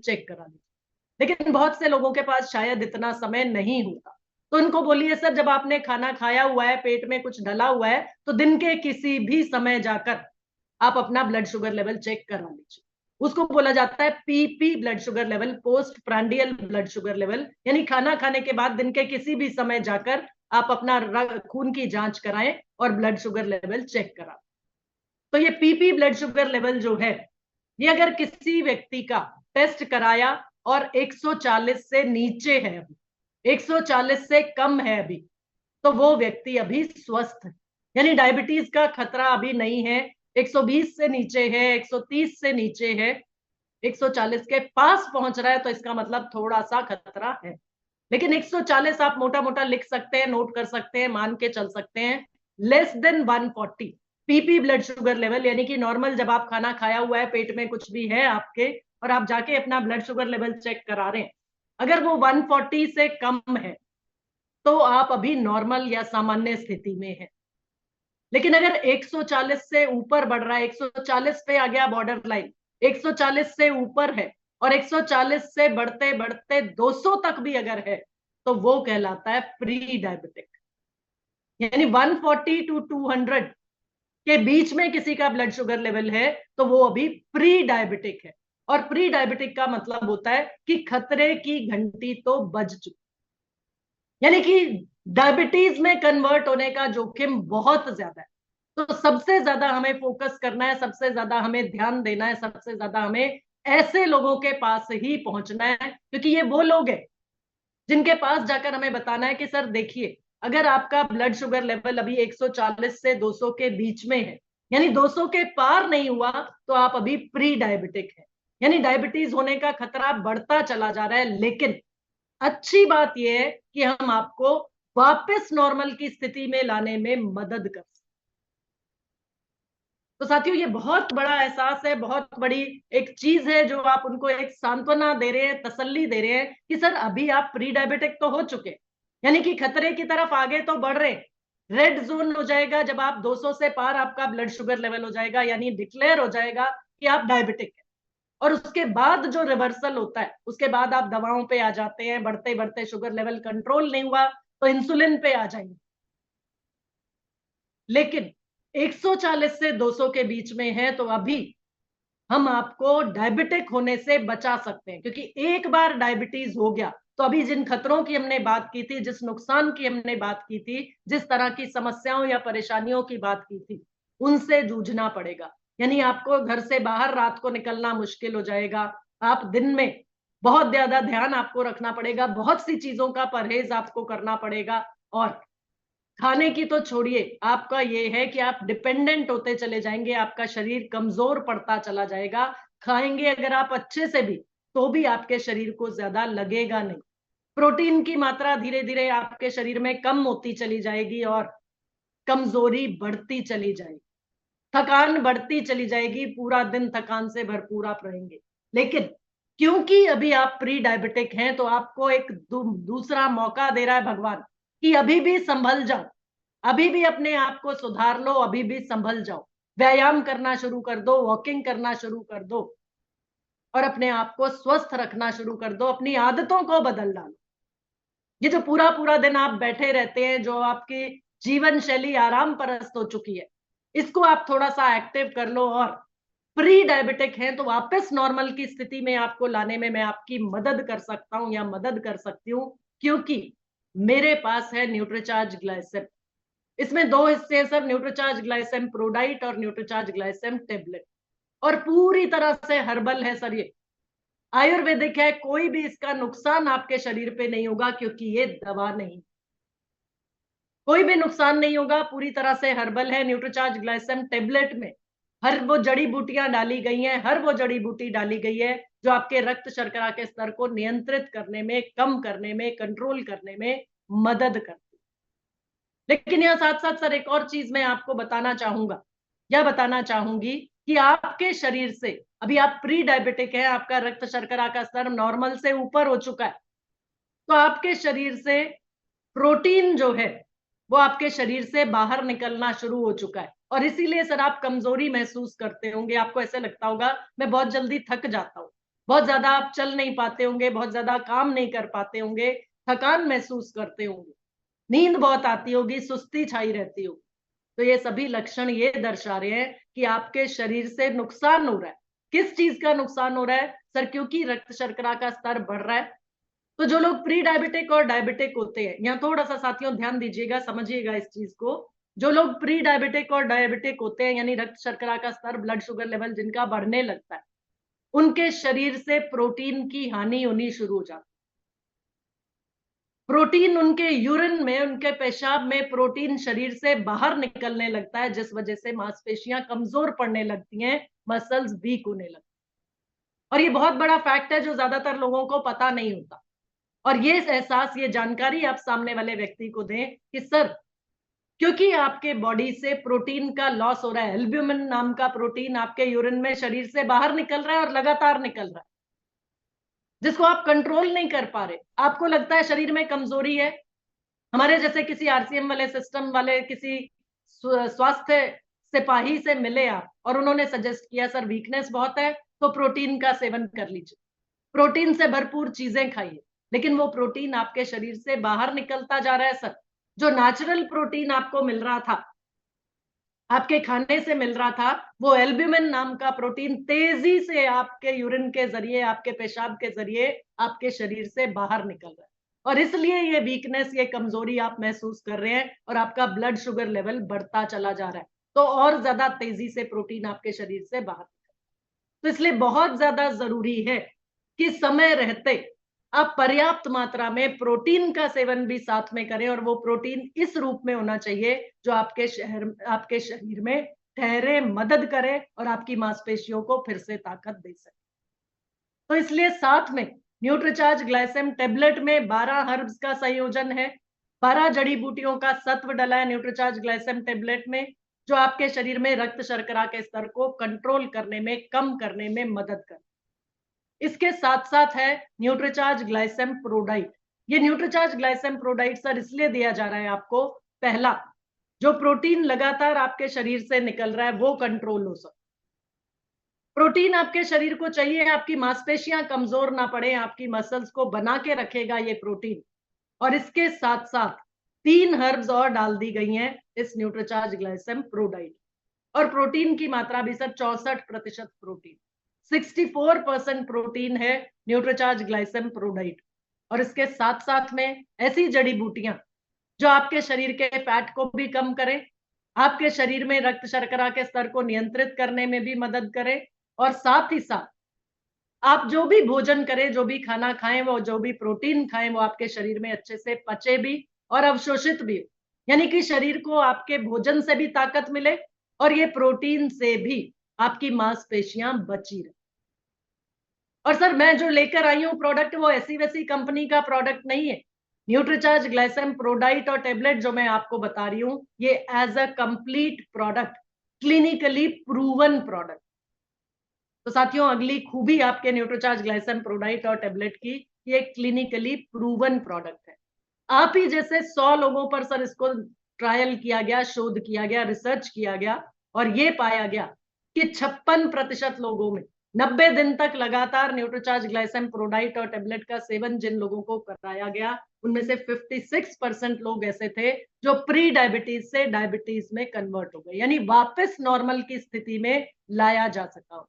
Check करा लीजिए। लेकिन बहुत से लोगों के पास शायद इतना समय नहीं होता, तो उनको बोलिए सर जब आपने खाना खाया हुआ है, पेट में कुछ डला हुआ है, तो दिन के किसी भी समय जाकर आप अपना ब्लड शुगर लेवल चेक करा लीजिए। उसको बोला जाता है PP blood sugar level, post prandial blood sugar level, यानी खाना खाने के बाद दिन के किसी भी समय जाकर आप अपना खून की जांच कराएं और ब्लड शुगर लेवल चेक कराएं। तो ये पीपी ब्लड शुगर लेवल जो है, ये अगर किसी व्यक्ति का टेस्ट कराया और 140 से नीचे है, अभी 140 से कम है अभी, तो वो व्यक्ति अभी स्वस्थ है, यानी डायबिटीज का खतरा अभी नहीं है। 120 से नीचे है, 130 से नीचे है, 140 के पास पहुंच रहा है, तो इसका मतलब थोड़ा सा खतरा है। लेकिन 140 आप मोटा मोटा लिख सकते हैं, नोट कर सकते हैं, मान के चल सकते हैं। Less than 140 PP blood sugar level, यानी कि नॉर्मल, जब आप खाना खाया हुआ है, पेट में कुछ भी है आपके और आप जाके अपना ब्लड शुगर लेवल चेक करा रहे हैं, अगर वो 140 से कम है तो आप अभी नॉर्मल या सामान्य स्थिति में है। लेकिन अगर 140 से ऊपर बढ़ रहा है, 140 पे आ गया बॉर्डर लाइन, 140 से ऊपर है और 140 से बढ़ते बढ़ते 200 तक भी अगर है, तो वो कहलाता है प्री डायबिटिक। यानी 140 टू 200 के बीच में किसी का ब्लड शुगर लेवल है तो वो अभी प्री डायबिटिक है। और प्री डायबिटिक का मतलब होता है कि खतरे की घंटी तो बज चुकी, यानी कि डायबिटीज में कन्वर्ट होने का जोखिम बहुत ज्यादा है। तो सबसे ज्यादा हमें फोकस करना है, सबसे ज्यादा हमें ध्यान देना है, सबसे ज्यादा हमें ऐसे लोगों के पास ही पहुंचना है, क्योंकि ये वो लोग हैं जिनके पास जाकर हमें बताना है कि सर देखिए, अगर आपका ब्लड शुगर लेवल अभी 140 से 200 के बीच में है, यानी 200 के पार नहीं हुआ, तो आप अभी प्री डायबिटिक है, यानी डायबिटीज होने का खतरा बढ़ता चला जा रहा है। लेकिन अच्छी बात यह है कि हम आपको वापस नॉर्मल की स्थिति में लाने में मदद कर सकते। तो साथियों, ये बहुत बड़ा एहसास है, बहुत बड़ी एक चीज है जो आप उनको एक सांत्वना दे रहे हैं, तसल्ली दे रहे हैं कि सर अभी आप प्री डायबिटिक तो हो चुके, यानी कि खतरे की तरफ आगे तो बढ़ रहे। रेड जोन हो जाएगा जब आप 200 से पार आपका ब्लड शुगर लेवल हो जाएगा, यानी डिक्लेयर हो जाएगा कि आप डायबिटिक है। और उसके बाद जो रिवर्सल होता है, उसके बाद आप दवाओं पे आ जाते हैं, बढ़ते बढ़ते शुगर लेवल कंट्रोल नहीं हुआ तो इंसुलिन पे आ जाएंगे। लेकिन 140 से 200 के बीच में है तो अभी हम आपको डायबिटिक होने से बचा सकते हैं, क्योंकि एक बार डायबिटीज हो गया तो अभी जिन खतरों की हमने बात की थी, जिस नुकसान की हमने बात की थी, जिस तरह की समस्याओं या परेशानियों की बात की थी, उनसे जूझना पड़ेगा। यानी आपको घर से बाहर रात को निकलना मुश्किल हो जाएगा, आप दिन में बहुत ज्यादा ध्यान आपको रखना पड़ेगा, बहुत सी चीजों का परहेज आपको करना पड़ेगा। और खाने की तो छोड़िए, आपका ये है कि आप डिपेंडेंट होते चले जाएंगे, आपका शरीर कमजोर पड़ता चला जाएगा। खाएंगे अगर आप अच्छे से भी, तो भी आपके शरीर को ज्यादा लगेगा नहीं। प्रोटीन की मात्रा धीरे धीरे आपके शरीर में कम होती चली जाएगी और कमजोरी बढ़ती चली जाएगी, थकान बढ़ती चली जाएगी, पूरा दिन थकान से भरपूर आप रहेंगे। लेकिन क्योंकि अभी आप प्री डायबिटिक हैं, तो आपको एक दूसरा मौका दे रहा है भगवान कि अभी भी संभल जाओ, अभी भी अपने आप को सुधार लो, अभी भी संभल जाओ, व्यायाम करना शुरू कर दो, वॉकिंग करना शुरू कर दो और अपने आप को स्वस्थ रखना शुरू कर दो, अपनी आदतों को बदल डालो। ये जो पूरा पूरा दिन आप बैठे रहते हैं, जो आपकी जीवन शैली आराम परस्त हो चुकी है, इसको आप थोड़ा सा एक्टिव कर लो। और प्री डायबिटिक हैं तो वापस नॉर्मल की स्थिति में आपको लाने में मैं आपकी मदद कर सकता हूं या मदद कर सकती हूँ, क्योंकि मेरे पास है न्यूट्रीचार्ज ग्लाइसेम। इसमें दो हिस्से हैं सर, न्यूट्रीचार्ज ग्लाइसेम प्रोडाइट और न्यूट्रीचार्ज ग्लाइसेम टेबलेट। और पूरी तरह से हर्बल है सर, ये आयुर्वेदिक है, कोई भी इसका नुकसान आपके शरीर पे नहीं होगा, क्योंकि ये दवा नहीं, कोई भी नुकसान नहीं होगा, पूरी तरह से हर्बल है। न्यूट्रीचार्ज ग्लाइसेम टेबलेट में हर वो जड़ी बूटियां डाली गई हैं, हर वो जड़ी बूटी डाली गई है जो आपके रक्त शर्करा के स्तर को नियंत्रित करने में, कम करने में, कंट्रोल करने में मदद करती है। लेकिन यहाँ साथ साथ सर एक और चीज मैं आपको बताना चाहूंगा या बताना चाहूंगी कि आपके शरीर से, अभी आप प्री डायबिटिक है, आपका रक्त शर्करा का स्तर नॉर्मल से ऊपर हो चुका है, तो आपके शरीर से प्रोटीन जो है वो आपके शरीर से बाहर निकलना शुरू हो चुका है। और इसीलिए सर आप कमजोरी महसूस करते होंगे, आपको ऐसे लगता होगा मैं बहुत जल्दी थक जाता हूँ। बहुत ज्यादा आप चल नहीं पाते होंगे, बहुत ज्यादा काम नहीं कर पाते होंगे, थकान महसूस करते होंगे, नींद बहुत आती होगी, सुस्ती छाई रहती होगी। तो ये सभी लक्षण ये दर्शा रहे हैं कि आपके शरीर से नुकसान हो रहा है। किस चीज का नुकसान हो रहा है सर? क्योंकि रक्त शर्करा का स्तर बढ़ रहा है। तो जो लोग प्री डायबिटिक और डायबिटिक होते हैं, यहाँ थोड़ा सा साथियों ध्यान दीजिएगा, समझिएगा इस चीज को। जो लोग प्री डायबिटिक और डायबिटिक होते हैं, यानी रक्त शर्करा का स्तर, ब्लड शुगर लेवल जिनका बढ़ने लगता है, उनके शरीर से प्रोटीन की हानि होनी शुरू हो जाती है। प्रोटीन उनके यूरिन में, उनके पेशाब में प्रोटीन शरीर से बाहर निकलने लगता है, जिस वजह से मांसपेशियां कमजोर पड़ने लगती हैं, मसल्स वीक होने लगती हैं। और ये बहुत बड़ा फैक्ट है जो ज्यादातर लोगों को पता नहीं होता। और ये एहसास, ये जानकारी आप सामने वाले व्यक्ति को दें कि सर, क्योंकि आपके बॉडी से प्रोटीन का लॉस हो रहा है, एल्ब्यूमिन नाम का प्रोटीन आपके यूरिन में शरीर से बाहर निकल रहा है और लगातार निकल रहा है, जिसको आप कंट्रोल नहीं कर पा रहे। आपको लगता है शरीर में कमजोरी है। हमारे जैसे किसी आरसीएम वाले, सिस्टम वाले, किसी स्वास्थ्य सिपाही से मिले आप और उन्होंने सजेस्ट किया सर वीकनेस बहुत है तो प्रोटीन का सेवन कर लीजिए, प्रोटीन से भरपूर चीजें खाइए, लेकिन वो प्रोटीन आपके शरीर से बाहर निकलता जा रहा है सर। जो नेचुरल प्रोटीन आपको मिल रहा था, आपके खाने से मिल रहा था, वो एल्ब्यूमिन नाम का प्रोटीन तेजी से आपके यूरिन के जरिए, आपके पेशाब के जरिए आपके शरीर से बाहर निकल रहा है। और इसलिए ये वीकनेस, ये कमजोरी आप महसूस कर रहे हैं और आपका ब्लड शुगर लेवल बढ़ता चला जा रहा है। तो और ज्यादा तेजी से प्रोटीन आपके शरीर से बाहर निकल रहा है। तो इसलिए बहुत ज्यादा जरूरी है कि समय रहते आप पर्याप्त मात्रा में प्रोटीन का सेवन भी साथ में करें, और वो प्रोटीन इस रूप में होना चाहिए जो आपके शरीर में ठहरे, मदद करे और आपकी मांसपेशियों को फिर से ताकत दे सके। तो इसलिए साथ में न्यूट्रीचार्ज ग्लाइसेम टेबलेट में 12 हर्ब्स का संयोजन है, 12 जड़ी बूटियों का सत्व डला है न्यूट्रीचार्ज ग्लाइसेम टेबलेट में, जो आपके शरीर में रक्त शर्करा के स्तर को कंट्रोल करने में, कम करने में मदद करे। इसके साथ साथ है न्यूट्रीचार्ज ग्लाइसेम प्रोडाइट। ये न्यूट्रीचार्ज ग्लाइसेम प्रोडाइट सर इसलिए दिया जा रहा है आपको, पहला, जो प्रोटीन लगातार आपके शरीर से निकल रहा है वो कंट्रोल हो सके। प्रोटीन आपके शरीर को चाहिए, आपकी मांसपेशियां कमजोर ना पड़े, आपकी मसल्स को बना के रखेगा ये प्रोटीन। और इसके साथ साथ 3 हर्ब्स और डाल दी गई हैं इस न्यूट्रीचार्ज ग्लाइसेम प्रोडाइट। और प्रोटीन की मात्रा भी सर 64% प्रोटीन, 64% प्रोटीन है न्यूट्रीचार्ज ग्लाइसेम प्रोडाइट। और इसके साथ साथ में ऐसी जड़ी बूटियां जो आपके शरीर के फैट को भी कम करें, आपके शरीर में रक्त शर्करा के स्तर को नियंत्रित करने में भी मदद करें, और साथ ही साथ आप जो भी भोजन करें, जो भी खाना खाएं, वो जो भी प्रोटीन खाएं, वो आपके शरीर में अच्छे से पचे भी और अवशोषित भी हो। यानी कि शरीर को आपके भोजन से भी ताकत मिले और ये प्रोटीन से भी आपकी मांसपेशियां बची रहे। और सर मैं जो लेकर आई हूं प्रोडक्ट, वो ऐसी वैसी कंपनी का प्रोडक्ट नहीं है। न्यूट्रीचार्ज ग्लाइसेम प्रोडाइट और टेबलेट जो मैं आपको बता रही हूं, ये as a complete product, clinically proven product. तो साथियों, अगली खूबी आपके न्यूट्रीचार्ज ग्लाइसेम प्रोडाइट और टेबलेट की, ये क्लिनिकली प्रूवन प्रोडक्ट है। आप ही जैसे 100 लोगों पर सर इसको ट्रायल किया गया, शोध किया गया, रिसर्च किया गया, और ये पाया गया कि 56% लोगों में 90 दिन तक लगातार न्यूट्रीचार्ज ग्लाइसेम प्रोडाइट और टेबलेट का सेवन जिन लोगों को कराया गया, उनमें से 56% लोग ऐसे थे जो प्री डायबिटीज से डायबिटीज में कन्वर्ट हो गए, यानी वापस नॉर्मल की स्थिति में लाया जा सका।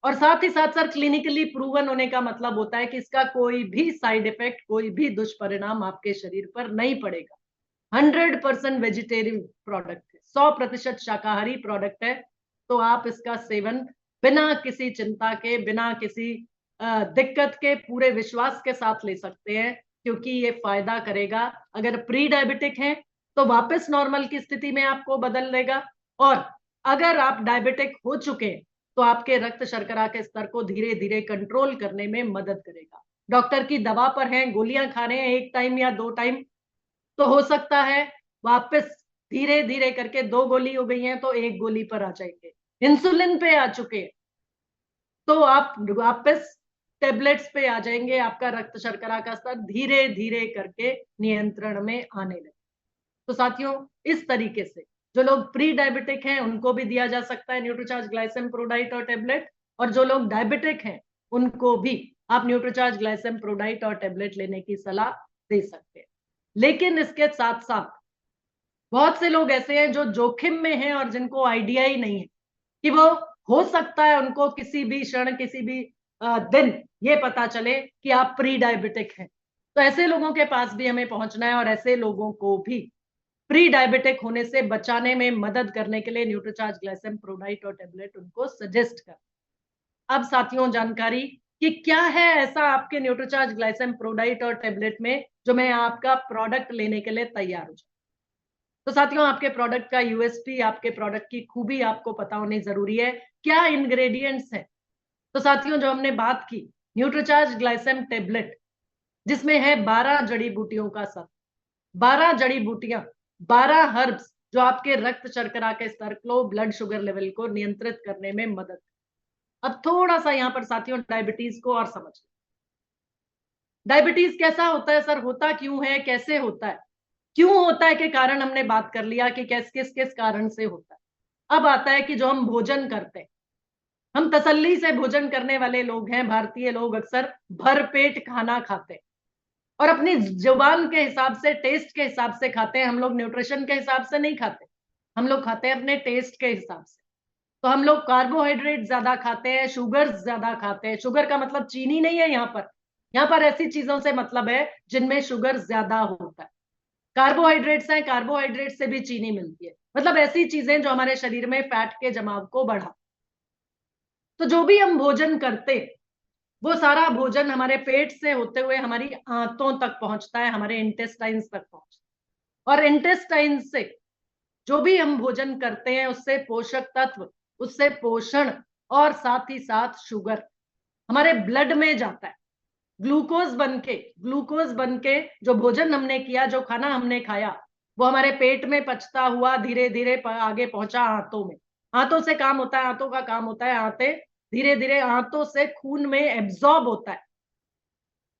और साथ ही साथ सर, क्लिनिकली प्रूवन होने का मतलब होता है कि इसका कोई भी साइड इफेक्ट, कोई भी दुष्परिणाम आपके शरीर पर नहीं पड़ेगा। 100% वेजिटेरियन प्रोडक्ट है, 100% शाकाहारी प्रोडक्ट है। तो आप इसका सेवन बिना किसी चिंता के, बिना किसी दिक्कत के, पूरे विश्वास के साथ ले सकते हैं, क्योंकि ये फायदा करेगा। अगर प्री डायबिटिक हैं तो वापस नॉर्मल की स्थिति में आपको बदल देगा, और अगर आप डायबिटिक हो चुके हैं तो आपके रक्त शर्करा के स्तर को धीरे धीरे कंट्रोल करने में मदद करेगा। डॉक्टर की दवा पर हैं, गोलियां खा रहे हैं 1 टाइम या 2 टाइम, तो हो सकता है वापस धीरे धीरे करके 2 गोली हो गई हैं तो 1 गोली पर आ जाएंगे। इंसुलिन पे आ चुके हैं तो आप वापस टेबलेट्स पे आ जाएंगे। आपका रक्त शर्करा का स्तर धीरे धीरे करके नियंत्रण में आने लगे। तो साथियों, इस तरीके से जो लोग प्री डायबिटिक हैं उनको भी दिया जा सकता है न्यूट्रीचार्ज ग्लाइसेम प्रोडाइट और टेबलेट, और जो लोग डायबिटिक हैं उनको भी आप न्यूट्रीचार्ज ग्लाइसम प्रोडाइट और टेबलेट लेने की सलाह दे सकते हैं। लेकिन इसके साथ साथ बहुत से लोग ऐसे हैं जो जोखिम में हैं और जिनको आइडिया ही नहीं है कि वो हो सकता है उनको किसी भी क्षण किसी भी दिन ये पता चले कि आप प्री डायबिटिक हैं। तो ऐसे लोगों के पास भी हमें पहुंचना है और ऐसे लोगों को भी प्री डायबिटिक होने से बचाने में मदद करने के लिए न्यूट्रीचार्ज ग्लाइसम प्रोडाइट और टेबलेट उनको सजेस्ट कर। अब साथियों जानकारी कि क्या है ऐसा आपके न्यूट्रीचार्ज ग्लाइसम प्रोडाइट और टेबलेट में जो मैं आपका प्रोडक्ट लेने के लिए तैयार हो जाऊं। तो साथियों आपके प्रोडक्ट का यूएसपी, आपके प्रोडक्ट की खूबी आपको पता होनी जरूरी है। क्या इंग्रेडिएंट्स हैं? तो साथियों जो हमने बात की न्यूट्रीचार्ज ग्लाइसम टेबलेट, जिसमें है 12 जड़ी बूटियों का साथ, 12 जड़ी बूटियां, 12 हर्ब्स जो आपके रक्त शर्करा के स्तर को, ब्लड शुगर लेवल को नियंत्रित करने में मदद। अब थोड़ा सा यहां पर साथियों डायबिटीज को और समझ। डायबिटीज कैसा होता है सर, होता क्यों है, कैसे होता है, क्यों होता है के कारण हमने बात कर लिया कि किस किस किस कारण से होता है। अब आता है कि जो हम भोजन करते हैं, हम तसल्ली से भोजन करने वाले लोग हैं। भारतीय लोग अक्सर भरपेट खाना खाते हैं और अपनी जुबान के हिसाब से, टेस्ट के हिसाब से खाते हैं। हम लोग न्यूट्रिशन के हिसाब से नहीं खाते, हम लोग खाते हैं अपने टेस्ट के हिसाब से। तो हम लोग कार्बोहाइड्रेट ज्यादा खाते हैं, शुगर ज्यादा खाते हैं। शुगर का मतलब चीनी नहीं है यहाँ पर, यहाँ पर ऐसी चीजों से मतलब है जिनमें शुगर ज्यादा होता है। कार्बोहाइड्रेट्स हैं, कार्बोहाइड्रेट से भी चीनी मिलती है, मतलब ऐसी चीजें जो हमारे शरीर में फैट के जमाव को बढ़ा। तो जो भी हम भोजन करते, वो सारा भोजन हमारे पेट से होते हुए हमारी आंतों तक पहुंचता है, हमारे इंटेस्टाइन्स तक पहुंचता है। और इंटेस्टाइन से जो भी हम भोजन करते हैं उससे पोषक तत्व, उससे पोषण और साथ ही साथ शुगर हमारे ब्लड में जाता है। ग्लूकोज बनके जो भोजन हमने किया, जो खाना हमने खाया, वो हमारे पेट में पचता हुआ धीरे धीरे आगे पहुंचा आंतों में। आंतों से काम होता है, आंतों का काम होता है, आंतें धीरे धीरे आंतों से खून में एब्जॉर्ब होता है।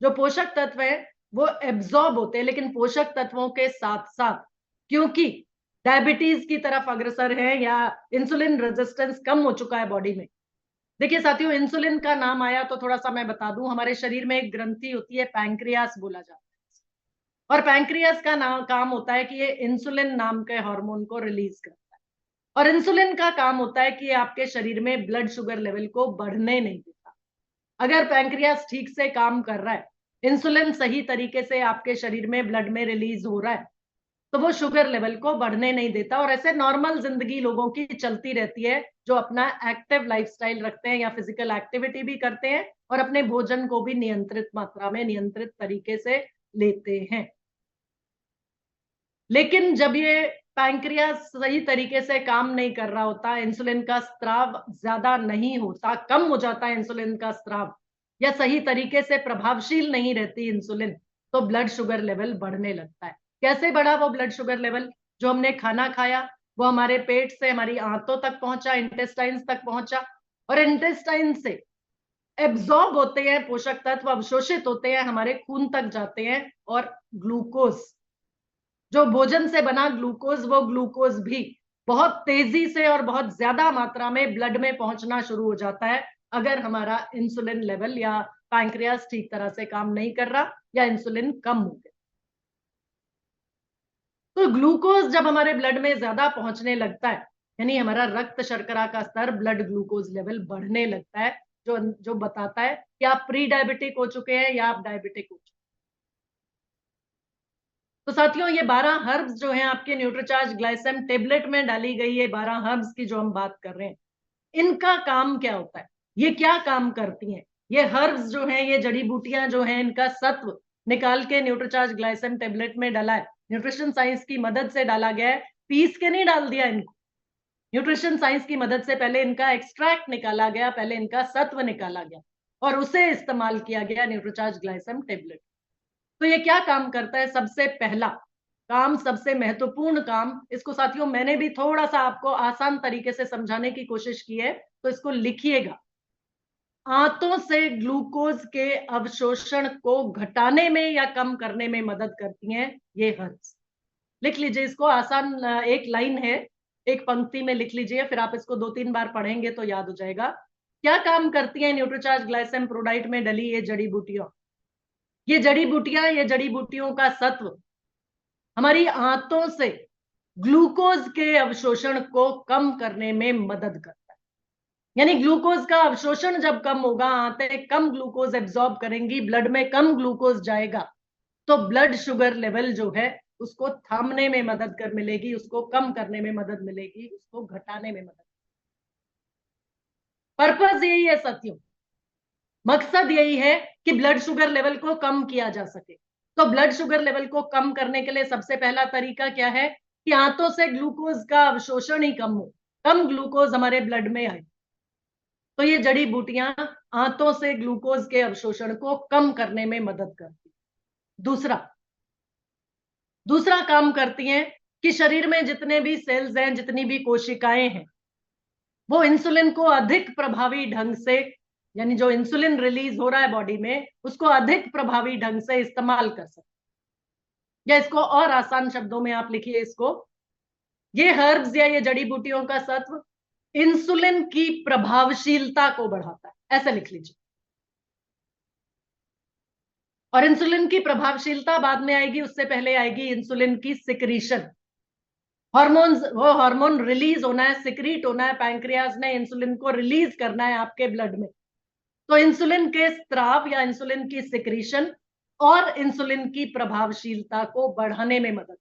जो पोषक तत्व है वो एब्जॉर्ब होते हैं, लेकिन पोषक तत्वों के साथ साथ क्योंकि डायबिटीज की तरफ अग्रसर है या इंसुलिन रेजिस्टेंस कम हो चुका है बॉडी में। देखिए साथियों, इंसुलिन का नाम आया तो थोड़ा सा मैं बता दूं, हमारे शरीर में एक ग्रंथि होती है, पैंक्रियास बोला जाता है। और पैंक्रियास का नाम काम होता है कि ये इंसुलिन नाम के हार्मोन को रिलीज करता है। और इंसुलिन का काम होता है कि आपके शरीर में ब्लड शुगर लेवल को बढ़ने नहीं देता। अगर पैंक्रियास ठीक से काम कर रहा है, इंसुलिन सही तरीके से आपके शरीर में ब्लड में रिलीज हो रहा है, तो वो शुगर लेवल को बढ़ने नहीं देता। और ऐसे नॉर्मल जिंदगी लोगों की चलती रहती है जो अपना एक्टिव लाइफस्टाइल रखते हैं या फिजिकल एक्टिविटी भी करते हैं और अपने भोजन को भी नियंत्रित मात्रा में, नियंत्रित तरीके से लेते हैं। लेकिन जब ये पैंक्रियास सही तरीके से काम नहीं कर रहा होता, इंसुलिन का स्त्राव ज्यादा नहीं होता, कम हो जाता है इंसुलिन का स्त्राव, या सही तरीके से प्रभावशील नहीं रहती इंसुलिन, तो ब्लड शुगर लेवल बढ़ने लगता है। कैसे बढ़ा वो ब्लड शुगर लेवल? जो हमने खाना खाया वो हमारे पेट से हमारी आंतों तक पहुंचा, इंटेस्टाइन्स तक पहुंचा, और इंटेस्टाइन से एब्जॉर्ब होते हैं पोषक तत्व, अवशोषित होते हैं, हमारे खून तक जाते हैं। और ग्लूकोज, जो भोजन से बना ग्लूकोज, वो ग्लूकोज भी बहुत तेजी से और बहुत ज्यादा मात्रा में ब्लड में पहुंचना शुरू हो जाता है अगर हमारा इंसुलिन लेवल या पैंक्रियास ठीक तरह से काम नहीं कर रहा या इंसुलिन कम हो गया। तो ग्लूकोज जब हमारे ब्लड में ज्यादा पहुंचने लगता है, यानी हमारा रक्त शर्करा का स्तर, ब्लड ग्लूकोज लेवल बढ़ने लगता है, जो जो बताता है कि आप प्री डायबिटिक हो चुके हैं या आप डायबिटिक हो चुके हैं। तो साथियों ये 12 हर्ब्स जो हैं आपके न्यूट्रीचार्ज ग्लाइसम टेबलेट में डाली गई है, 12 हर्ब्स की जो हम बात कर रहे हैं, इनका काम क्या होता है, ये क्या काम करती हैं? ये हर्ब्स जो हैं, ये जड़ी बूटियां जो हैं, इनका सत्व निकाल के न्यूट्रीचार्ज ग्लाइसम टेबलेट में डाला है, न्यूट्रिशन साइंस की मदद से डाला गया है, पीस के नहीं डाल दिया इनको। न्यूट्रिशन साइंस की मदद से पहले इनका एक्सट्रैक्ट निकाला गया, पहले इनका सत्व निकाला गया और उसे इस्तेमाल किया गया न्यूट्रीचार्ज ग्लाइसम टेबलेट। तो ये क्या काम करता है? सबसे पहला काम, सबसे महत्वपूर्ण काम, इसको साथियों मैंने भी थोड़ा सा आपको आसान तरीके से समझाने की कोशिश की है, तो इसको लिखिएगा। आंतों से ग्लूकोज के अवशोषण को घटाने में या कम करने में मदद करती हैं ये हर्ब्स। लिख लीजिए इसको, आसान एक लाइन है, एक पंक्ति में लिख लीजिए, फिर आप इसको 2-3 बार पढ़ेंगे तो याद हो जाएगा क्या काम करती हैं न्यूट्रीचार्ज ग्लाइसेम प्रोडाइट में डली ये जड़ी बूटियां? ये जड़ी बूटियों का सत्व हमारी आंतों से ग्लूकोज के अवशोषण को कम करने में मदद करता है। यानी ग्लूकोज का अवशोषण जब कम होगा, आंतें कम ग्लूकोज एब्जॉर्ब करेंगी, ब्लड में कम ग्लूकोज जाएगा, तो ब्लड शुगर लेवल जो है उसको थामने में मदद कर मिलेगी, उसको कम करने में मदद मिलेगी, उसको घटाने में मदद। पर्पस यही है साथियों, मकसद यही है कि ब्लड शुगर लेवल को कम किया जा सके। तो ब्लड शुगर लेवल को कम करने के लिए सबसे पहला तरीका क्या है कि आंतों से ग्लूकोज का अवशोषण ही कम हो, कम ग्लूकोज हमारे ब्लड में आए। तो ये जड़ी बूटियां आंतों से ग्लूकोज के अवशोषण को कम करने में मदद करती। दूसरा काम करती हैं कि शरीर में जितने भी सेल्स हैं, जितनी भी कोशिकाएं हैं, वो इंसुलिन को अधिक प्रभावी ढंग से, यानी जो इंसुलिन रिलीज हो रहा है बॉडी में, उसको अधिक प्रभावी ढंग से इस्तेमाल कर सकते। या इसको और आसान शब्दों में आप लिखिए इसको, ये हर्ब्स या ये जड़ी बूटियों का सत्व इंसुलिन की प्रभावशीलता को बढ़ाता है, ऐसे लिख लीजिए। और इंसुलिन की प्रभावशीलता बाद में आएगी, उससे पहले आएगी इंसुलिन की सिक्रीशन। हार्मोन्स, वो हार्मोन रिलीज होना है, सिक्रीट होना है, पैंक्रियाज ने इंसुलिन को रिलीज करना है आपके ब्लड में। तो इंसुलिन के स्त्राव या इंसुलिन की सिक्रीशन और इंसुलिन की प्रभावशीलता को बढ़ाने में मदद।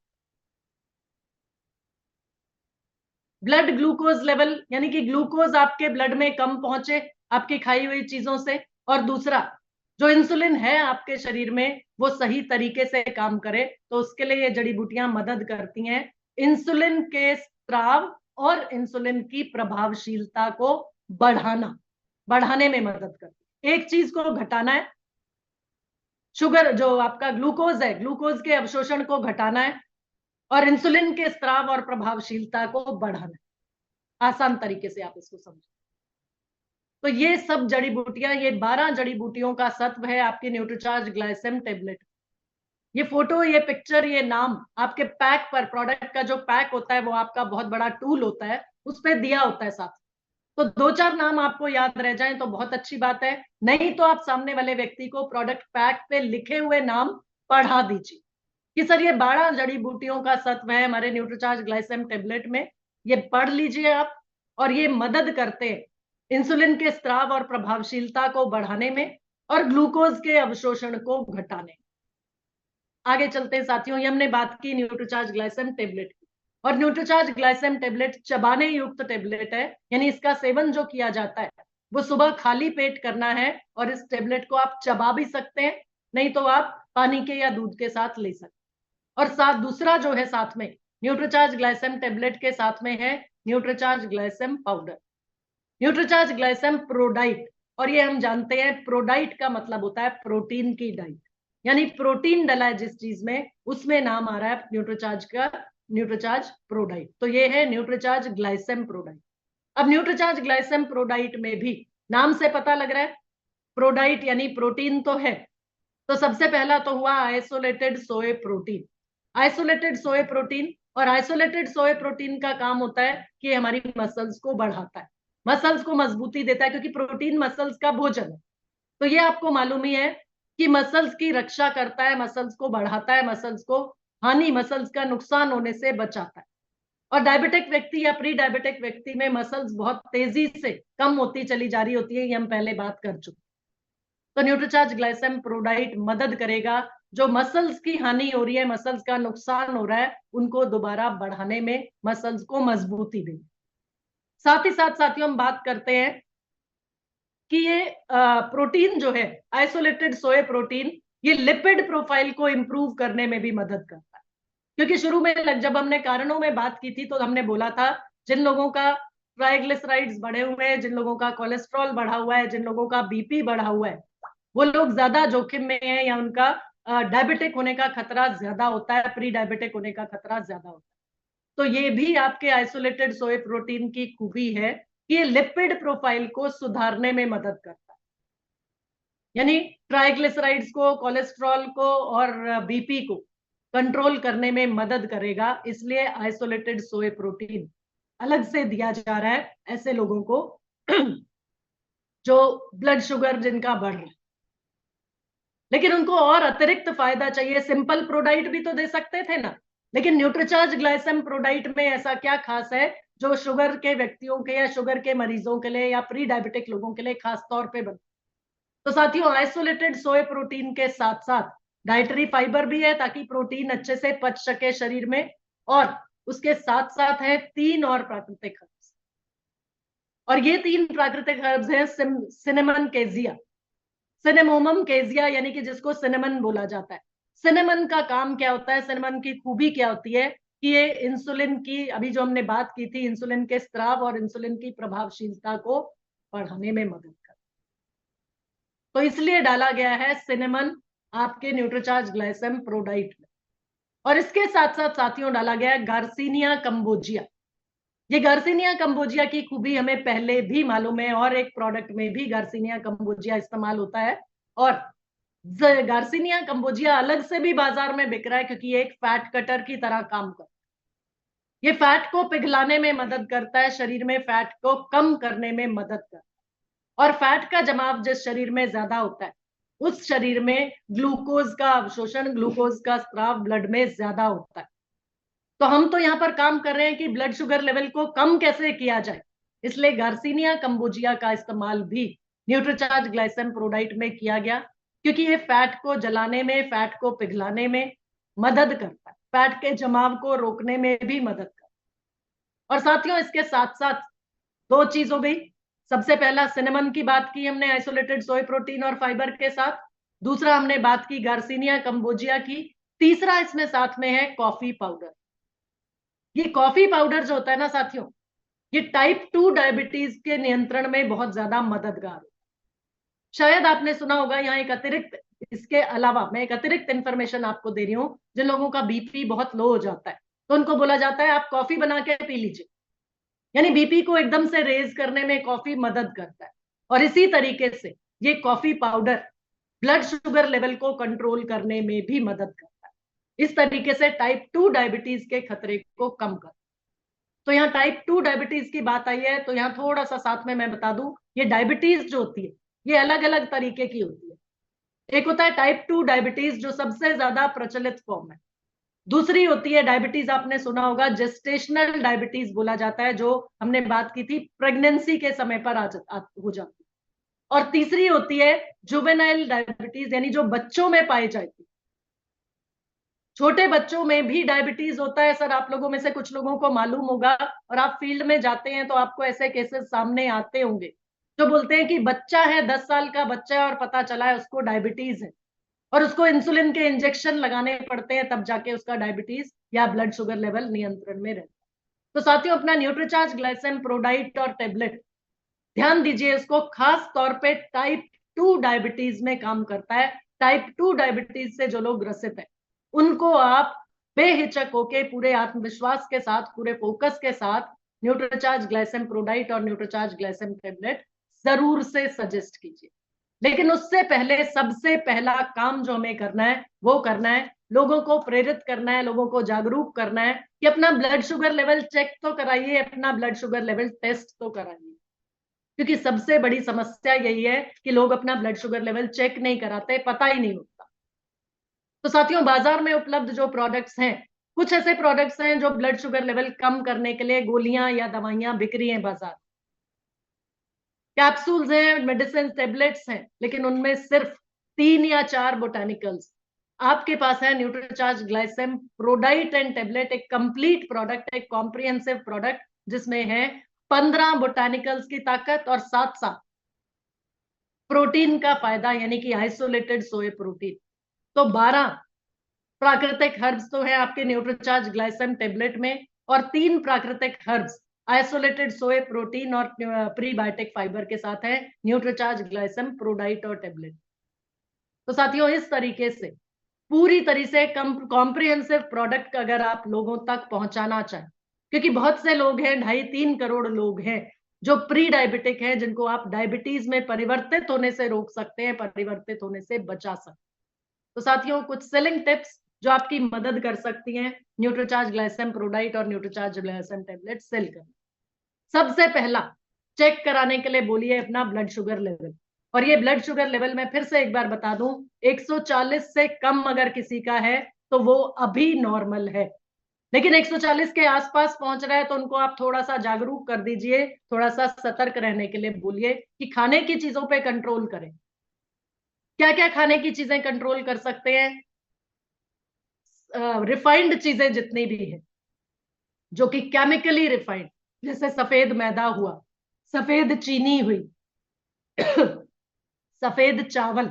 ब्लड ग्लूकोज लेवल, यानी कि ग्लूकोज आपके ब्लड में कम पहुंचे आपकी खाई हुई चीजों से, और दूसरा जो इंसुलिन है आपके शरीर में वो सही तरीके से काम करे, तो उसके लिए ये जड़ी बूटियां मदद करती हैं इंसुलिन के स्त्राव और इंसुलिन की प्रभावशीलता को बढ़ाने में मदद करती है। एक चीज को घटाना है, शुगर जो आपका ग्लूकोज है, ग्लूकोज के अवशोषण को घटाना है, और इंसुलिन के स्त्राव और प्रभावशीलता को बढ़ाना है। आसान तरीके से आप इसको समझें। तो ये सब जड़ी बूटियां, ये 12 जड़ी बूटियों का सत्व है आपके न्यूट्रीचार्ज ग्लाइसेम टेबलेट। ये फोटो, ये पिक्चर, ये नाम आपके पैक पर, प्रोडक्ट का जो पैक होता है वो आपका बहुत बड़ा टूल होता है, उस पर दिया होता है साथ। तो 2-4 नाम आपको याद रह जाएं तो बहुत अच्छी बात है, नहीं तो आप सामने वाले व्यक्ति को प्रोडक्ट पैक पे लिखे हुए नाम पढ़ा दीजिए कि सर ये 12 जड़ी बूटियों का सत्व है हमारे न्यूट्रीचार्ज ग्लाइसेम टेबलेट में, ये पढ़ लीजिए आप। और ये मदद करते हैं इंसुलिन के स्त्राव और प्रभावशीलता को बढ़ाने में और ग्लूकोज के अवशोषण को घटाने में। आगे चलते हैं साथियों, ये हमने बात की न्यूट्रीचार्ज ग्लाइसेम टेबलेट की। और न्यूट्रीचार्ज ग्लाइसेम टेबलेट चबाने युक्त टेबलेट है, यानी इसका सेवन जो किया जाता है वो सुबह खाली पेट करना है, और इस टेबलेट को आप चबा भी सकते हैं, नहीं तो आप पानी के या दूध के साथ ले सकते हैं। और साथ दूसरा जो है साथ में न्यूट्रीचार्ज ग्लाइसेम टेबलेट के साथ में है Nutricharge ग्लाइसेम powder, Nutricharge Glycem Prodiet. और ये हम जानते हैं प्रोडाइट का मतलब होता है प्रोटीन की डाइट, यानी प्रोटीन डला है जिस चीज में, उसमें नाम आ रहा है न्यूट्रीचार्ज का, न्यूट्रीचार्ज प्रोडाइट। तो ये है न्यूट्रीचार्ज ग्लाइसेम प्रोडाइट। अब न्यूट्रीचार्ज ग्लाइसेम प्रोडाइट में भी नाम से पता लग रहा है प्रोडाइट यानी प्रोटीन तो है। तो सबसे पहला तो हुआ आइसोलेटेड सोए प्रोटीन। आइसोलेटेड सोए प्रोटीन, और आइसोलेटेड सोए प्रोटीन का काम होता है कि हमारी मसल्स को बढ़ाता है, मसल्स को मजबूती देता है, क्योंकि प्रोटीन मसल्स का भोजन है। तो ये आपको मालूम ही है कि मसल्स की रक्षा करता है, मसल्स को बढ़ाता है, मसल्स को मसल्स का नुकसान होने से बचाता है। और डायबिटिक व्यक्ति या प्री डायबिटिक व्यक्ति में मसल्स बहुत तेजी से कम होती चली जा रही होती है, ये हम पहले बात कर चुके। तो न्यूट्रीचार्ज ग्लाइसेम प्रोडाइट मदद करेगा, जो मसल्स की हानि हो रही है, मसल्स का नुकसान हो रहा है, उनको दोबारा बढ़ाने में, मसल्स को मजबूती देने। साथ ही साथ साथियों हम बात करते हैं कि ये प्रोटीन जो है आइसोलेटेड सोए प्रोटीन, ये लिपिड प्रोफाइल को इंप्रूव करने में भी मदद करता है। क्योंकि शुरू में जब हमने कारणों में बात की थी तो हमने बोला था जिन लोगों का ट्राइग्लिसराइड्स बढ़े हुए हैं, जिन लोगों का कोलेस्ट्रॉल बढ़ा हुआ है, जिन लोगों का बीपी बढ़ा हुआ है, वो लोग ज्यादा जोखिम में हैं, या उनका डायबिटिक होने का खतरा ज्यादा होता है, प्री डायबिटिक होने का खतरा ज्यादा होता है। तो ये भी आपके आइसोलेटेड सोए प्रोटीन की खूबी है कि ये लिपिड प्रोफाइल को सुधारने में मदद करता है, यानी ट्राइग्लिसराइड्स को, कोलेस्ट्रॉल को और बीपी को कंट्रोल करने में मदद करेगा। इसलिए आइसोलेटेड सोए प्रोटीन अलग से दिया जा रहा है ऐसे लोगों को जो ब्लड शुगर जिनका बढ़ रहा है, लेकिन उनको और अतिरिक्त फायदा चाहिए। सिंपल प्रोडाइट भी तो दे सकते थे ना, लेकिन न्यूट्रीचार्ज ग्लाइसम प्रोडाइट में ऐसा क्या खास है जो शुगर के व्यक्तियों के या शुगर के मरीजों के लिए या प्री डायबिटिक लोगों के लिए खास तौर पे बना। तो साथियों, आइसोलेटेड सोए प्रोटीन के साथ साथ डाइटरी फाइबर भी है ताकि प्रोटीन अच्छे से पच सके शरीर में, और उसके साथ साथ है 3 और प्राकृतिक हर्ब्स। और ये 3 प्राकृतिक हर्ब्स हैं सिनेमन केजिया, सिनेमोमम केजिया, यानी कि जिसको सिनेमन बोला जाता है। सिनेमन का काम क्या होता है, सिनेमन की खूबी क्या होती है कि ये इंसुलिन की, अभी जो हमने बात की थी, इंसुलिन के स्त्राव और इंसुलिन की प्रभावशीलता को बढ़ाने में मदद करता है। तो इसलिए डाला गया है सिनेमन आपके न्यूट्रीचार्ज ग्लाइसम प्रोडाइट में। और इसके साथ साथ साथियों डाला गया है गार्सिनिया कंबोजिया। ये गार्सिनिया कंबोजिया की खूबी हमें पहले भी मालूम है, और एक प्रोडक्ट में भी गार्सिनिया कंबोजिया इस्तेमाल होता है। और गार्सिनिया कंबोजिया अलग से भी बाजार में बिक रहा है क्योंकि ये एक फैट कटर की तरह काम करता है। ये फैट को पिघलाने में मदद करता है, शरीर में फैट को कम करने में मदद करता है। और फैट का जमाव जिस शरीर में ज्यादा होता है उस शरीर में ग्लूकोज का अवशोषण, ग्लूकोज का स्त्राव ब्लड में ज्यादा होता है। तो हम तो यहाँ पर काम कर रहे हैं कि ब्लड शुगर लेवल को कम कैसे किया जाए, इसलिए गार्सिनिया कंबोजिया का इस्तेमाल भी न्यूट्रीचार्ज ग्लाइसम प्रोडाइट में किया गया, क्योंकि ये फैट को जलाने में, फैट को पिघलाने में मदद करता है, फैट के जमाव को रोकने में भी मदद करता है। और साथियों, इसके साथ साथ 2 चीज हो गई। सबसे पहला सिनेमन की बात की हमने आइसोलेटेड सोय प्रोटीन और फाइबर के साथ, दूसरा हमने बात की गार्सिनिया कंबोजिया की, तीसरा इसमें साथ में है कॉफी पाउडर। ये कॉफी पाउडर जो होता है ना साथियों, ये टाइप 2 डायबिटीज के नियंत्रण में बहुत ज्यादा मददगार है। शायद आपने सुना होगा, यहाँ एक अतिरिक्त, इसके अलावा मैं एक अतिरिक्त इंफॉर्मेशन आपको दे रही हूँ, जिन लोगों का बीपी बहुत लो हो जाता है तो उनको बोला जाता है आप कॉफी बना के पी लीजिए, यानी बीपी को एकदम से रेज करने में कॉफी मदद करता है। और इसी तरीके से ये coffee powder blood sugar level को कंट्रोल करने में भी मदद करता है, इस तरीके से टाइप 2 डायबिटीज के खतरे को कम कर। तो यहाँ टाइप 2 डायबिटीज की बात आई है, तो यहाँ थोड़ा सा साथ में मैं बता दूं, ये डायबिटीज जो होती है ये अलग अलग तरीके की होती है। एक होता है टाइप 2 डायबिटीज जो सबसे ज्यादा प्रचलित फॉर्म है। दूसरी होती है डायबिटीज, आपने सुना होगा जेस्टेशनल डायबिटीज बोला जाता है, जो हमने बात की थी प्रेगनेंसी के समय पर हो जाती है। और तीसरी होती है जुवेनाइल डायबिटीज, यानी जो बच्चों में पाई जाती है। छोटे बच्चों में भी डायबिटीज होता है सर, आप लोगों में से कुछ लोगों को मालूम होगा, और आप फील्ड में जाते हैं तो आपको ऐसे केसेस सामने आते होंगे जो बोलते हैं कि बच्चा है, 10 साल का बच्चा है और पता चला है उसको डायबिटीज है, और उसको इंसुलिन के इंजेक्शन लगाने पड़ते हैं, तब जाके उसका डायबिटीज या ब्लड शुगर लेवल नियंत्रण में रहता है। तो साथियों, अपना न्यूट्रीचार्ज ग्लाइसम प्रोडाइट और टेबलेट ध्यान दीजिए, इसको खास तौर पे टाइप 2 डायबिटीज में काम करता है। टाइप 2 डायबिटीज से जो लोग ग्रसित है उनको आप बेहिचक होके, पूरे आत्मविश्वास के साथ, पूरे फोकस के साथ न्यूट्रीचार्ज ग्लाइसम प्रोडाइट और न्यूट्रीचार्ज ग्लाइसम टेबलेट जरूर से सजेस्ट कीजिए। लेकिन उससे पहले सबसे पहला काम जो हमें करना है वो करना है, लोगों को प्रेरित करना है, लोगों को जागरूक करना है कि अपना ब्लड शुगर लेवल चेक तो कराइए, अपना ब्लड शुगर लेवल टेस्ट तो कराइए। क्योंकि सबसे बड़ी समस्या यही है कि लोग अपना ब्लड शुगर लेवल चेक नहीं कराते, पता ही नहीं होता। तो साथियों, बाजार में उपलब्ध जो प्रोडक्ट्स हैं, कुछ ऐसे प्रोडक्ट्स हैं जो ब्लड शुगर लेवल कम करने के लिए गोलियां या दवाइयां बिक रही हैं बाजार, कैप्सूल्स हैं, मेडिसिन, टेबलेट्स हैं, लेकिन उनमें सिर्फ 3 या 4 बोटानिकल्स। आपके पास है न्यूट्रीचार्ज ग्लाइसम प्रोडाइट एंड टेबलेट, एक कंप्लीट प्रोडक्ट, एक कॉम्प्रिहेंसिव प्रोडक्ट जिसमें है 15 बोटानिकल्स की ताकत और साथ साथ प्रोटीन का फायदा, यानी कि आइसोलेटेड सोए प्रोटीन। तो 12 प्राकृतिक हर्ब्स तो है आपके न्यूट्रीचार्ज ग्लाइसम टेबलेट में, और 3 प्राकृतिक हर्ब्स आइसोलेटेड सोए प्रोटीन और प्रीबायोटिक फाइबर के साथ है न्यूट्रीचार्ज ग्लाइसम प्रोडाइट और टेबलेट। तो साथियों, इस तरीके से पूरी तरह से कॉम्प्रिहेंसिव प्रोडक्ट अगर आप लोगों तक पहुंचाना चाहें, क्योंकि बहुत से लोग हैं, 2.5-3 करोड़ लोग हैं जो प्री डायबिटिक हैं, जिनको आप डायबिटीज में परिवर्तित होने से रोक सकते हैं, परिवर्तित होने से बचा सकते हैं। तो साथियों, कुछ सेलिंग टिप्स जो आपकी मदद कर सकती हैं न्यूट्रीचार्ज ग्लाइसम प्रोडाइट और न्यूट्रीचार्ज ग्लाइसम टेबलेट सेल करने। सबसे पहला, चेक कराने के लिए बोलिए अपना ब्लड शुगर लेवल। और ये ब्लड शुगर लेवल मैं फिर से एक बार बता दूं, 140 से कम अगर किसी का है तो वो अभी नॉर्मल है, लेकिन 140 के आसपास पहुंच रहा है तो उनको आप थोड़ा सा जागरूक कर दीजिए, थोड़ा सा सतर्क रहने के लिए बोलिए कि खाने की चीजों पे कंट्रोल करें। क्या क्या खाने की चीजें कंट्रोल कर सकते हैं? रिफाइंड चीजें जितनी भी है, जो कि केमिकली रिफाइंड, जैसे सफेद मैदा हुआ, सफेद चीनी हुई, सफेद चावल।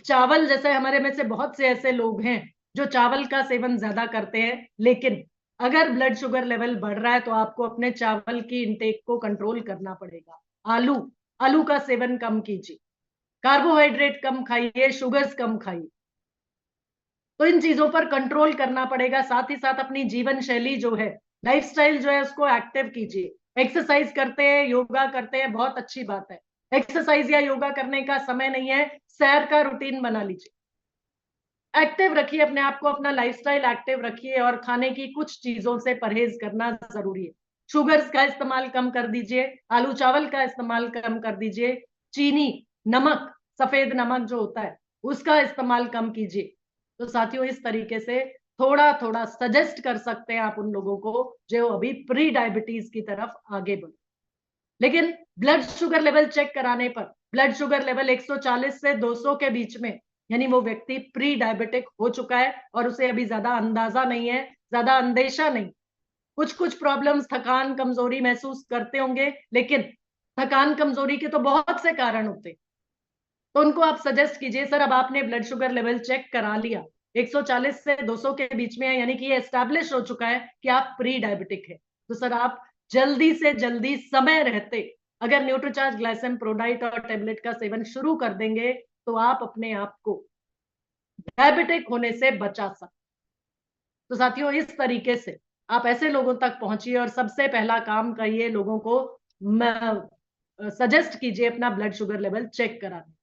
चावल जैसे हमारे में से बहुत से ऐसे लोग हैं जो चावल का सेवन ज्यादा करते हैं, लेकिन अगर ब्लड शुगर लेवल बढ़ रहा है तो आपको अपने चावल की इंटेक को कंट्रोल करना पड़ेगा। आलू, आलू का सेवन कम कीजिए, कार्बोहाइड्रेट कम खाइए, शुगर्स कम खाइए। तो इन चीजों पर कंट्रोल करना पड़ेगा। साथ ही साथ अपनी जीवन शैली जो है, लाइफस्टाइल जो है, उसको एक्टिव कीजिए। एक्सरसाइज करते हैं, योगा करते हैं, बहुत अच्छी बात है। एक्सरसाइज या योगा करने का समय नहीं है, सैर का रूटीन बना लीजिए। एक्टिव रखिए अपने आप को, अपना लाइफस्टाइल एक्टिव रखिए, और खाने की कुछ चीजों से परहेज करना जरूरी है। शुगर्स का इस्तेमाल कम कर दीजिए, आलू चावल का इस्तेमाल कम कर दीजिए, चीनी, नमक, सफेद नमक जो होता है उसका इस्तेमाल कम कीजिए। तो साथियों, इस तरीके से थोड़ा थोड़ा सजेस्ट कर सकते हैं आप उन लोगों को जो अभी प्री डायबिटीज की तरफ आगे बढ़े। लेकिन ब्लड शुगर लेवल चेक कराने पर ब्लड शुगर लेवल 140 से 200 के बीच में, यानी वो व्यक्ति प्री डायबिटिक हो चुका है और उसे अभी ज्यादा अंदाजा नहीं है, ज्यादा अंदेशा नहीं। कुछ कुछ प्रॉब्लम्स, थकान, कमजोरी महसूस करते होंगे, लेकिन थकान कमजोरी के तो बहुत से कारण होते हैं। तो उनको आप सजेस्ट कीजिए, सर अब आपने ब्लड शुगर लेवल चेक करा लिया, 140 से 200 के बीच में है, यानी कि ये एस्टैब्लिश हो चुका है कि आप प्री डायबिटिक है। तो सर आप जल्दी से जल्दी समय रहते अगर न्यूट्रीचार्ज ग्लाइसेम प्रोडाइट और टेबलेट का सेवन शुरू कर देंगे तो आप अपने आप को डायबिटिक होने से बचा सकते। तो साथियों, इस तरीके से आप ऐसे लोगों तक पहुंचिए और सबसे पहला काम करिए, लोगों को सजेस्ट कीजिए अपना ब्लड शुगर लेवल चेक कराने।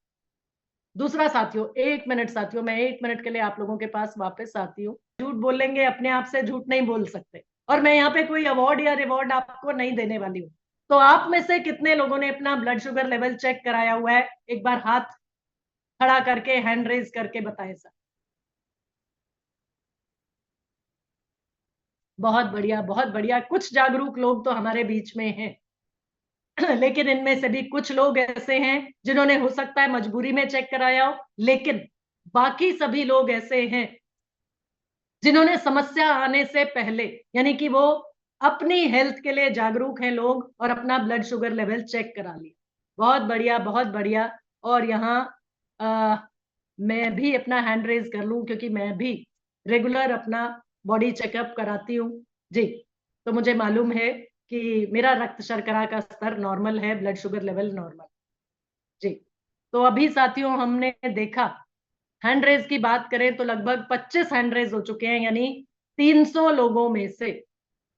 दूसरा साथियों, 1 मिनट साथियों, मैं 1 मिनट के लिए आप लोगों के पास वापस आती हूँ। झूठ बोलेंगे, अपने आप से झूठ नहीं बोल सकते, और मैं यहाँ पे कोई अवार्ड या रिवॉर्ड आपको नहीं देने वाली हूँ। तो आप में से कितने लोगों ने अपना ब्लड शुगर लेवल चेक कराया हुआ है? एक बार हाथ खड़ा करके, हैंड रेज करके बताएं सर। बहुत बढ़िया, बहुत बढ़िया। कुछ जागरूक लोग तो हमारे बीच में हैं, लेकिन इनमें से भी कुछ लोग ऐसे हैं जिन्होंने हो सकता है मजबूरी में चेक कराया हो, लेकिन बाकी सभी लोग ऐसे हैं जिन्होंने समस्या आने से पहले, यानी कि वो अपनी हेल्थ के लिए जागरूक हैं लोग, और अपना ब्लड शुगर लेवल चेक करा लिया। बहुत बढ़िया, बहुत बढ़िया। और यहाँ मैं भी अपना हैंड रेज कर लूं, क्योंकि मैं भी रेगुलर अपना बॉडी चेकअप कराती हूँ जी। तो मुझे मालूम है कि मेरा रक्त शर्करा का स्तर नॉर्मल है, ब्लड शुगर लेवल नॉर्मल जी। तो अभी साथियों, हमने देखा, हैंड रेज की बात करें तो लगभग 25 हैंड रेज हो चुके हैं, यानी 300 लोगों में से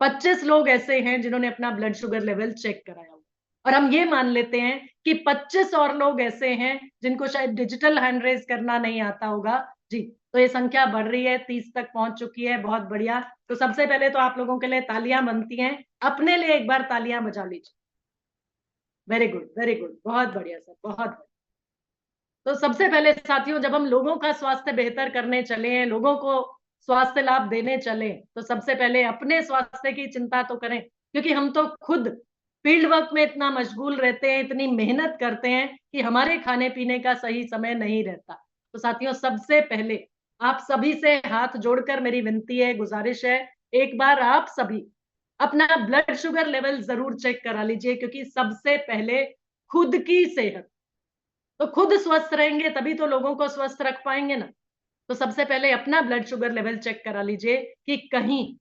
25 लोग ऐसे हैं जिन्होंने अपना ब्लड शुगर लेवल चेक कराया हुआ। और हम ये मान लेते हैं कि 25 और लोग ऐसे हैं जिनको शायद डिजिटल हैंड रेज करना नहीं आता होगा जी। तो ये संख्या बढ़ रही है, 30 तक पहुंच चुकी है। बहुत बढ़िया। तो सबसे पहले तो आप लोगों के लिए तालियां बनती हैं, अपने लिए एक बार तालियां बजा लीजिए। वेरी गुड, वेरी गुड, बहुत बढ़िया सर, बहुत बढ़िया। तो सबसे पहले साथियों, जब हम लोगों का स्वास्थ्य बेहतर करने चले हैं, लोगों को स्वास्थ्य लाभ देने चले, तो सबसे पहले अपने स्वास्थ्य की चिंता तो करें, क्योंकि हम तो खुद फील्ड वर्क में इतना मशगूल रहते हैं, इतनी मेहनत करते हैं कि हमारे खाने पीने का सही समय नहीं रहता। तो साथियों, सबसे पहले आप सभी से हाथ जोड़कर मेरी विनती है, गुजारिश है, एक बार आप सभी अपना ब्लड शुगर लेवल जरूर चेक करा लीजिए, क्योंकि सबसे पहले खुद की सेहत, तो खुद स्वस्थ रहेंगे तभी तो लोगों को स्वस्थ रख पाएंगे ना। तो सबसे पहले अपना ब्लड शुगर लेवल चेक करा लीजिए कि कहीं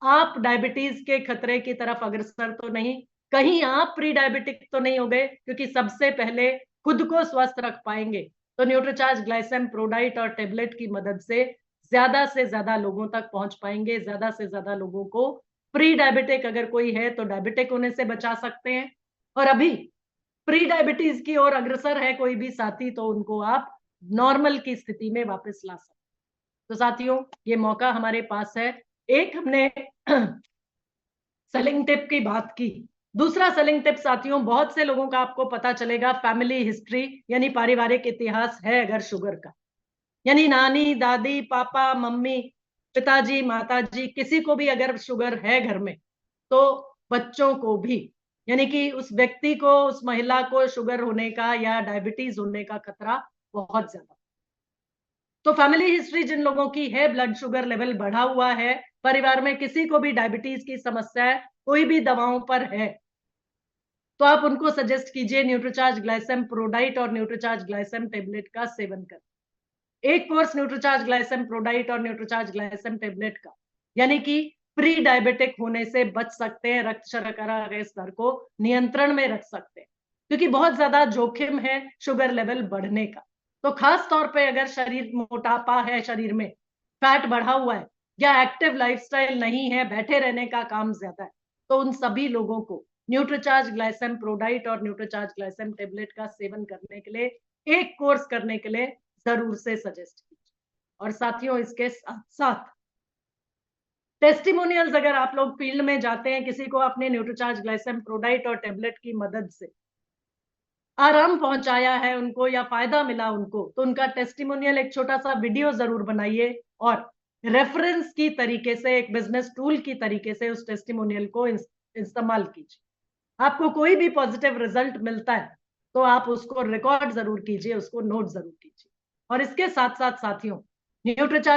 आप डायबिटीज के खतरे की तरफ अग्रसर तो नहीं, कहीं आप प्री डायबिटिक तो नहीं हो गए, क्योंकि सबसे पहले खुद को स्वस्थ रख पाएंगे तो न्यूट्रीचार्ज ग्लाइसेम प्रोडाइट और टेबलेट की मदद से ज्यादा लोगों तक पहुंच पाएंगे, ज्यादा से ज्यादा लोगों को प्री डायबिटिक अगर कोई है तो डायबिटिक होने से बचा सकते हैं। और अभी प्री डायबिटीज की ओर अग्रसर है कोई भी साथी, तो उनको आप नॉर्मल की स्थिति में वापस ला सकते। तो साथियों, ये मौका हमारे पास है। एक हमने सेलिंग टिप की बात की दूसरा सेलिंग टिप साथियों, बहुत से लोगों का आपको पता चलेगा फैमिली हिस्ट्री यानी पारिवारिक इतिहास है अगर शुगर का, यानी नानी, दादी, पापा, मम्मी, पिताजी, माताजी, किसी को भी अगर शुगर है घर में, तो बच्चों को भी, यानी कि उस व्यक्ति को, उस महिला को शुगर होने का या डायबिटीज होने का खतरा बहुत ज्यादा। तो फैमिली हिस्ट्री जिन लोगों की है, ब्लड शुगर लेवल बढ़ा हुआ है, परिवार में किसी को भी डायबिटीज की समस्या है, कोई भी दवाओं पर है, तो आप उनको सजेस्ट कीजिए न्यूट्रीचार्ज ग्लाइसेम प्रोडाइट और न्यूट्रीचार्ज ग्लाइसेम टेबलेट का सेवन करें। एक कोर्स न्यूट्रीचार्ज ग्लाइसेम प्रोडाइट और न्यूट्रीचार्ज ग्लाइसेम टेबलेट का, यानी कि प्री डायबिटिक होने से बच सकते हैं, रक्त शर्करा के स्तर को नियंत्रण में रख सकते हैं, क्योंकि बहुत ज्यादा जोखिम है शुगर लेवल बढ़ने का। तो खास तौर पे अगर शरीर मोटापा है, शरीर में फैट बढ़ा हुआ है, या एक्टिव लाइफस्टाइल नहीं है, बैठे रहने का काम ज्यादा है, तो उन सभी लोगों को न्यूट्रीचार्ज ग्लाइसेम प्रोडाइट और न्यूट्रीचार्ज ग्लाइसेम टेबलेट का सेवन करने के लिए, एक कोर्स करने के लिए जरूर से सजेस्ट कीजिए। और साथियों, इसके साथ साथ टेस्टिमोनियल्स, अगर आप लोग फील्ड में जाते हैं, किसी को आपने न्यूट्रीचार्ज ग्लाइसेम प्रोडाइट और टेबलेट की मदद से आराम पहुंचाया है उनको या फायदा मिला उनको, तो उनका टेस्टिमोनियल एक छोटा सा वीडियो जरूर बनाइए और रेफरेंस की तरीके से, एक बिजनेस टूल की तरीके से उस टेस्टिमोनियल को इस्तेमाल कीजिए। आपको कोई भी पॉजिटिव रिजल्ट मिलता है तो आप उसको रिकॉर्ड जरूर कीजिए, उसको नोट जरूर कीजिए। और इसके साथ साथ साथियों, न्यूट्रीचार्ज